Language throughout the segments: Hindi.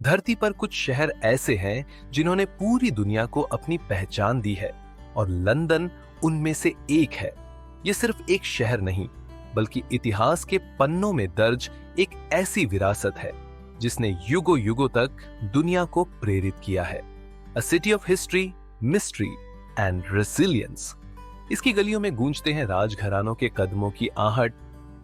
धरती पर कुछ शहर ऐसे हैं जिन्होंने पूरी दुनिया को अपनी पहचान दी है और लंदन उनमें से एक है। ये सिर्फ एक शहर नहीं बल्कि इतिहास के पन्नों में दर्ज एक ऐसी विरासत है जिसने युगों युगों तक दुनिया को प्रेरित किया है। अ city of history, mystery and resilience. इसकी गलियों में गूंजते हैं राजघरानों के कदमों की आहट,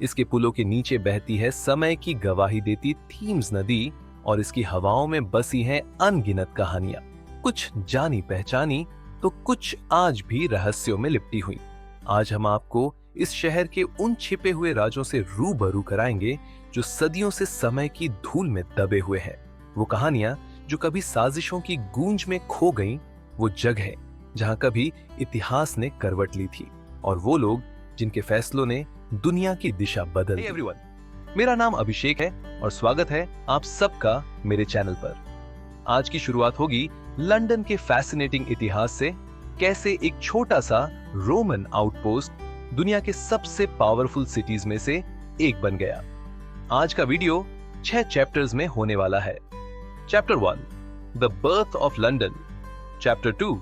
इसके पुलों के नीचे बहती है समय की गवाही देती थीम्स नदी और इसकी हवाओं में बसी हैं अनगिनत कहानियां, कुछ जानी पहचानी तो कुछ आज भी रहस्यों में लिपटी हुई। आज हम आपको इस शहर के उन छिपे हुए राजों से रूबरू कराएंगे जो सदियों से समय की धूल में दबे हुए हैं। वो कहानियां जो कभी साजिशों की गूंज में खो गईं, वो जगह जहां कभी इतिहास ने करवट ली थी और वो लोग जिनके फैसलों ने दुनिया की दिशा बदल दी। एवरीवन, मेरा नाम अभिषेक है और स्वागत है आप सबका मेरे चैनल पर। आज की शुरुआत होगी लंदन के फैसिनेटिंग इतिहास से, कैसे एक छोटा सा रोमन आउटपोस्ट दुनिया के सबसे पावरफुल सिटीज में से एक बन गया। आज का वीडियो 6 चैप्टर्स में होने वाला है। Chapter 1, the birth of London. Chapter 2,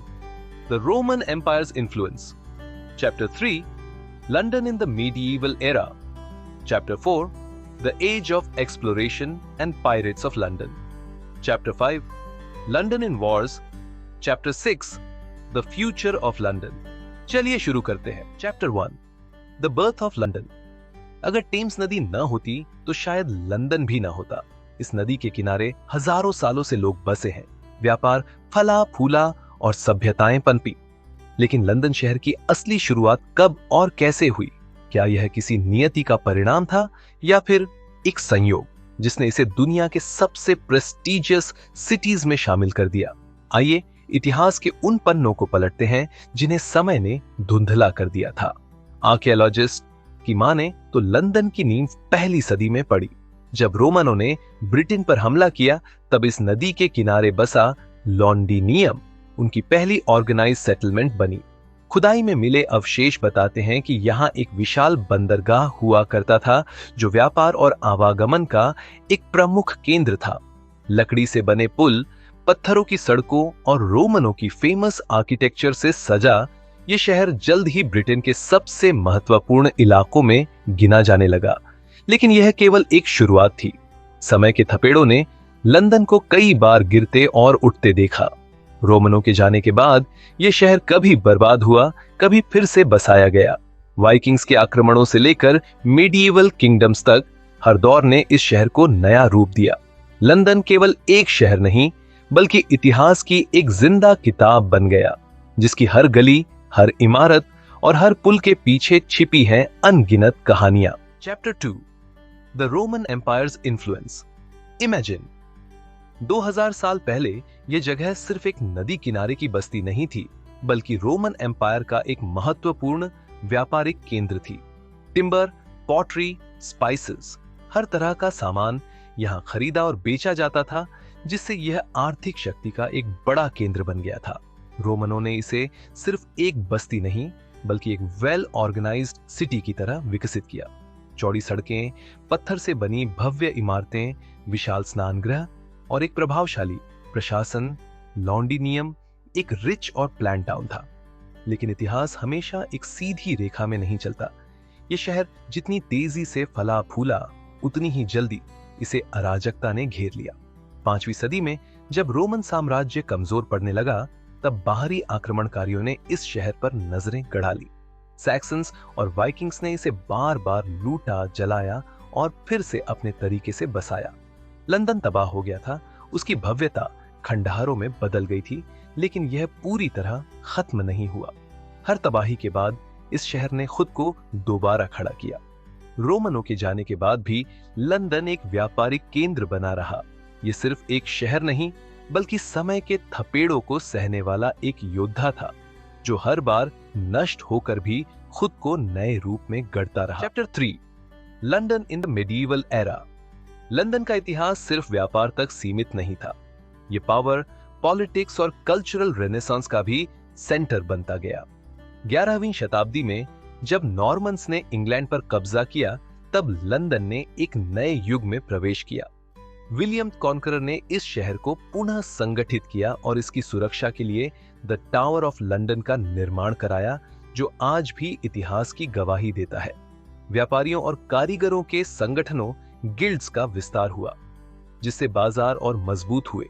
the Roman empire's influence. Chapter 3, London in the medieval era. Chapter 4, the age of exploration and pirates of London. Chapter 5, London in wars. Chapter 6, the future of London. चलिए शुरू करते हैं। Chapter 1, the birth of London. अगर टेम्स नदी न होती तो शायद लंदन भी न होता। इस नदी के किनारे हजारों सालों से लोग बसे हैं, व्यापार फला फूला और सभ्यताएं पनपी। लेकिन लंदन शहर की असली शुरुआत कब और कैसे हुई? क्या यह किसी नियति का परिणाम था या फिर एक संयोग जिसने इसे दुनिया के सबसे प्रेस्टिजियस सिटीज में शामिल कर दिया? आइए इतिहास के उन पन्नों को पलटते हैं जिन्हें समय ने धुंधला कर दिया था। आर्कियोलॉजिस्ट की माने तो लंदन की नींव पहली सदी में पड़ी। जब रोमनों ने ब्रिटेन पर हमला किया तब इस नदी के किनारे बसा लॉन्डिनियम उनकी पहली ऑर्गेनाइज सेटलमेंट बनी। खुदाई में मिले अवशेष बताते हैं कि यहाँ एक विशाल बंदरगाह हुआ करता था जो व्यापार और आवागमन का एक प्रमुख केंद्र था। लकड़ी से बने पुल, पत्थरों की सड़कों और रोमनों की फेमस आर्किटेक्चर से सजा ये शहर जल्द ही ब्रिटेन के सबसे महत्वपूर्ण इलाकों में गिना जाने लगा। लेकिन यह केवल एक शुरुआत थी। समय के थपेड़ों ने लंदन को कई बार गिरते और उठते देखा। रोमनों के जाने के बाद यह शहर कभी बर्बाद हुआ, कभी फिर से बसाया गया। वाइकिंग्स के आक्रमणों से लेकर मेडिएवल किंगडम्स तक हर दौर ने इस शहर को नया रूप दिया। लंदन केवल एक शहर नहीं बल्कि इतिहास की एक जिंदा किताब बन गया, जिसकी हर गली, हर इमारत और हर पुल के पीछे छिपी हैं अनगिनत कहानियां। Chapter 2, the Roman empire's influence. Imagine 2000 साल पहले यह जगह सिर्फ एक नदी किनारे की बस्ती नहीं थी बल्कि रोमन एम्पायर का एक महत्वपूर्ण व्यापारिक केंद्र थी। टिम्बर, पॉटरी, स्पाइसेस, हर तरह का सामान यहां खरीदा और बेचा जाता था, जिससे यह आर्थिक शक्ति का एक बड़ा केंद्र बन गया था। रोमनों ने इसे सिर्फ एक बस्ती नहीं बल्कि एक वेल ऑर्गेनाइज्ड सिटी की तरह विकसित किया। चौड़ी सड़कें, पत्थर से बनी भव्य इमारतें, विशाल स्नानगृह और एक प्रभावशाली प्रशासन। लॉन्डिनियम एक रिच और प्लान टाउन था। लेकिन इतिहास हमेशा एक सीधी रेखा में नहीं चलता। यह शहर जितनी तेजी से फला फूला उतनी ही जल्दी इसे अराजकता ने घेर लिया। 5वीं सदी में जब रोमन साम्राज्य कमजोर पड़ने लगा तब बाहरी आक्रमणकारियों ने इस शहर पर नजरें गड़ा ली। सैक्सन्स और वाइकिंग्स ने इसे बार बार लूटा, जलाया और फिर से अपने तरीके से बसाया। लंदन तबाह हो गया था, उसकी भव्यता खंडहरों में बदल गई थी, लेकिन यह पूरी तरह खत्म नहीं हुआ। हर तबाही के बाद इस शहर ने खुद को दोबारा खड़ा किया। रोमनों के जाने के बाद भी लंदन एक व्यापारिक केंद्र बना रहा। यह सिर्फ एक शहर नहीं बल्कि समय के थपेड़ों को सहने वाला एक योद्धा था जो हर बार नष्ट होकर भी खुद को नए रूप में गढ़ता रहा। Chapter 3, London in the medieval era. London का इतिहास सिर्फ व्यापार तक सीमित नहीं था। यह पावर, पॉलिटिक्स और कल्चरल रेनेसांस का भी सेंटर बनता गया। 11वीं शताब्दी में जब नॉर्मन्स ने इंग्लैंड पर कब्जा किया तब लंदन ने एक नए युग में प्रवेश किया। विलियम कॉन्करर ने इस शहर को पुनः संगठित किया और इसकी सुरक्षा के लिए द टावर ऑफ लंदन का निर्माण कराया, जो आज भी इतिहास की गवाही देता है। व्यापारियों और कारीगरों के संगठनों गिल्ड्स का विस्तार हुआ, जिससे बाजार और मजबूत हुए।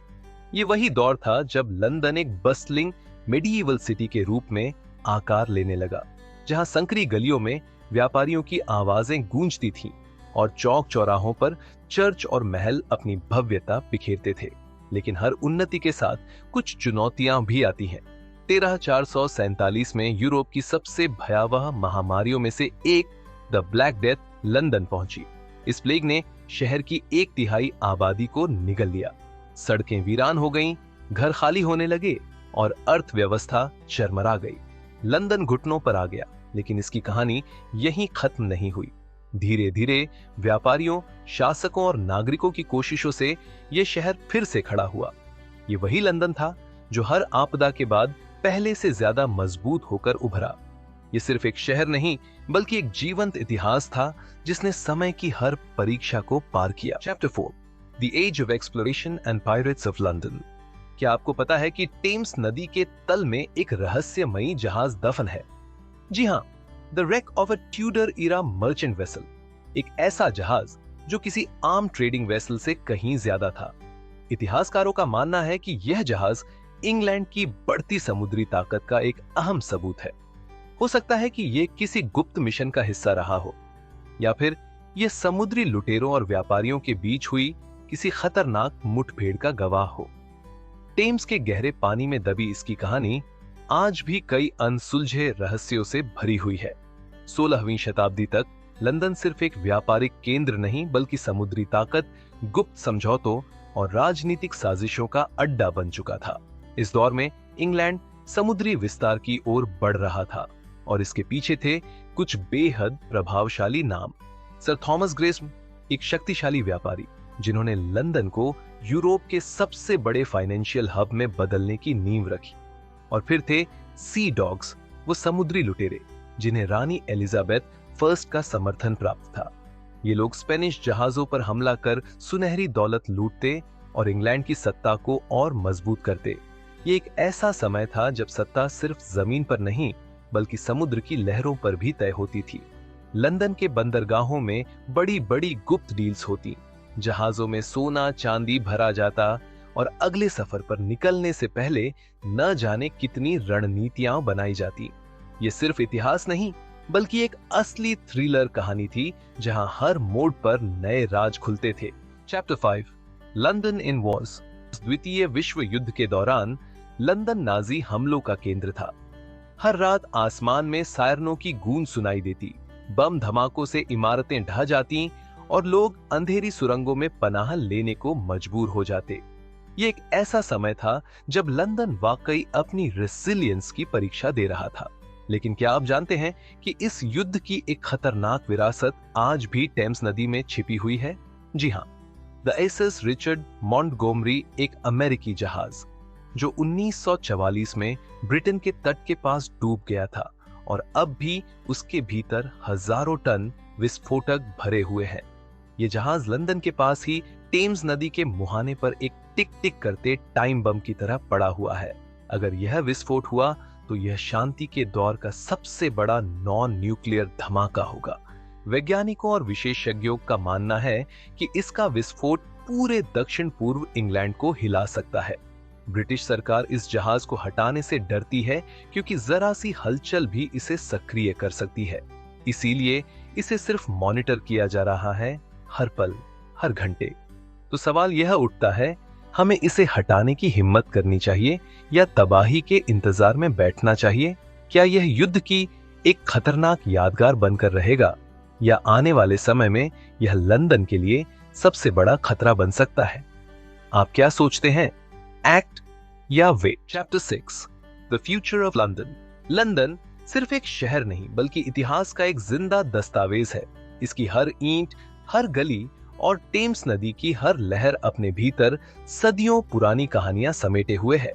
ये वही दौर था जब लंदन एक बस्टलिंग मेडिएवल सिटी के रूप में आकार लेने लगा, जहां संकरी गलियों में व्यापारियों की आवाजें गूंजती थीं और चौक चौराहों पर चर्च और महल अपनी भव्यता बिखेरते थे। लेकिन हर उन्नति के साथ कुछ चुनौतियां भी आती हैं। 1347 में यूरोप की सबसे भयावह महामारियों में से एक द ब्लैक डेथ लंदन पहुंची। इस प्लेग ने शहर की 1/3 आबादी को निगल लिया। सड़कें वीरान हो गईं, घर खाली होने लगे और अर्थव्यवस्था चरमरा गई। लंदन घुटनों पर आ गया, लेकिन इसकी कहानी यहीं खत्म नहीं हुई। धीरे धीरे व्यापारियों, शासकों और नागरिकों की कोशिशों से यह शहर फिर से खड़ा हुआ। ये वही लंदन था जो हर आपदा के बाद पहले से ज्यादा मजबूत होकर उभरा। ये सिर्फ एक शहर नहीं, बल्कि एक जीवंत इतिहास था जिसने समय की हर परीक्षा को पार किया। Chapter 4, the age of exploration and pirates of London. क्या आपको पता है कि टेम्स नदी के तल में एक रहस्यमयी जहाज दफन है? जी हाँ, the wreck of a Tudor era merchant vessel, एक ऐसा जहाज जो किसी आम ट्रेडिंग वेसल से कहीं ज्यादा था। इतिहासकारों का मानना है कि यह जहाज इंग्लैंड की बढ़ती समुद्री ताकत का एक अहम सबूत है। हो सकता है कि यह किसी गुप्त मिशन का हिस्सा रहा हो, या फिर यह समुद्री लुटेरों और व्यापारियों के बीच हुई किसी खतरनाक मुठभेड़ का गवाह हो। टेम्स के गहरे पानी में दबी इसकी कहानी आज भी कई अनसुलझे रहस्यों से भरी हुई है। 16वीं शताब्दी तक लंदन सिर्फ एक व्यापारिक केंद्र नहीं, बल्कि समुद्री ताकत, गुप्त समझौतों और राजनीतिक साजिशों का अड्डा बन चुका था। इस दौर में इंग्लैंड समुद्री विस्तार की ओर बढ़ रहा था और इसके पीछे थे कुछ बेहद प्रभावशाली नाम। सर थॉमस ग्रेसम, एक शक्तिशाली व्यापारी जिन्होंने लंदन को यूरोप के सबसे बड़े फाइनेंशियल हब में बदलने की नींव रखी। और फिर थे सी डॉग्स, वो समुद्री लुटेरे जिन्हें रानी एलिजाबेथ फर्स्ट का समर्थन प्राप्त था। ये लोग स्पेनिश जहाजों पर हमला कर सुनहरी दौलत लूटते और इंग्लैंड की सत्ता को और मजबूत करते। ये एक ऐसा समय था जब सत्ता सिर्फ जमीन पर नहीं, बल्कि समुद्र की लहरों पर भी तय होती थी। लंदन के बंदरगाहों में बड़ी बड़ी गुप्त डील्स होती, जहाजों में सोना चांदी भरा जाता और अगले सफर पर निकलने से पहले न जाने कितनी रणनीतियां बनाई जाती। ये सिर्फ इतिहास नहीं, बल्कि एक असली थ्रिलर कहानी थी जहां हर मोड़ पर नए राज खुलते थे। चैप्टर 5, लंदन इन वॉर्स। द्वितीय विश्व युद्ध के दौरान लंदन नाजी हमलों का केंद्र था। हर रात आसमान में सायरनों की गूंज सुनाई देती, बम धमाकों से इमारतें ढह जाती और लोग अंधेरी सुरंगों में पनाह लेने को मजबूर हो जाते। ये एक ऐसा समय था जब लंदन वाकई अपनी रेसिलियंस की परीक्षा दे रहा था। लेकिन क्या आप जानते हैं कि इस युद्ध की एक खतरनाक विरासत आज भी टेम्स नदी में छिपी हुई है? जी हाँ, द एसएस रिचर्ड मॉन्टगोमरी, एक अमेरिकी जहाज जो 1944 में ब्रिटेन के तट के पास डूब गया था और अब भी उसके भीतर हजारों टन विस्फोटक भरे हुए हैं। ये जहाज लंदन के पास ही टेम्स नदी के मुहाने पर एक टिक टिक करते टाइम बम की तरह पड़ा हुआ है। अगर यह विस्फोट हुआ तो यह शांति के दौर का सबसे बड़ा नॉन न्यूक्लियर धमाका होगा। वैज्ञानिकों और विशेषज्ञों का मानना है कि इसका विस्फोट पूरे दक्षिण पूर्व इंग्लैंड को हिला सकता है। ब्रिटिश सरकार इस जहाज को हटाने से डरती है क्योंकि जरा सी हलचल भी इसे सक्रिय कर सकती है। इसीलिए इसे सिर्फ मॉनिटर किया जा रहा है, हर पल, हर घंटे। तो सवाल यह उठता है, हमें इसे हटाने की हिम्मत करनी चाहिए या तबाही के इंतजार में बैठना चाहिए? क्या यह युद्ध की एक खतरनाक यादगार बनकर रहेगा, या आने वाले समय में यह लंदन के लिए सबसे बड़ा खतरा बन सकता है? आप क्या सोचते हैं? एक्ट या wait? Chapter 6, the future of London. London सिर्फ एक शहर नहीं, बल्कि इतिहास का एक जिंदा दस्तावेज है। इसकी हर ईंट, हर गली और टेम्स नदी की हर लहर अपने भीतर सदियों पुरानी कहानियां समेटे हुए है।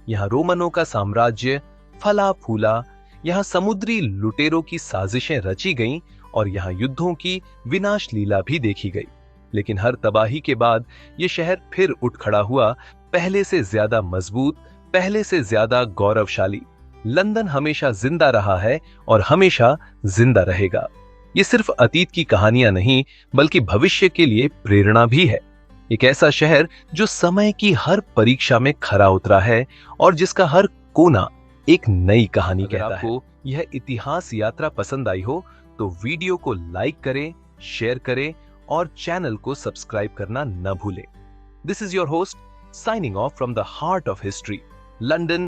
यहाँ रोमनों का साम्राज्य फला फूला, यहाँ समुद्री लुटेरों की साजिशें रची गईं और यहाँ युद्धों की विनाश लीला भी देखी गई। लेकिन हर तबाही के बाद यह शहर फिर उठ खड़ा हुआ, पहले से ज्यादा मजबूत, पहले से ज्यादा गौरवशाली। लंदन हमेशा जिंदा रहा है और हमेशा जिंदा रहेगा। ये सिर्फ अतीत की कहानियां नहीं, बल्कि भविष्य के लिए प्रेरणा भी है। एक ऐसा शहर जो समय की हर परीक्षा में खरा उतरा है और जिसका हर कोना एक नई कहानी कहता है। आपको यह इतिहास यात्रा पसंद आई हो तो वीडियो को लाइक करें, शेयर करें और चैनल को सब्सक्राइब करना न भूलें। This is your host signing off from the heart of history, London.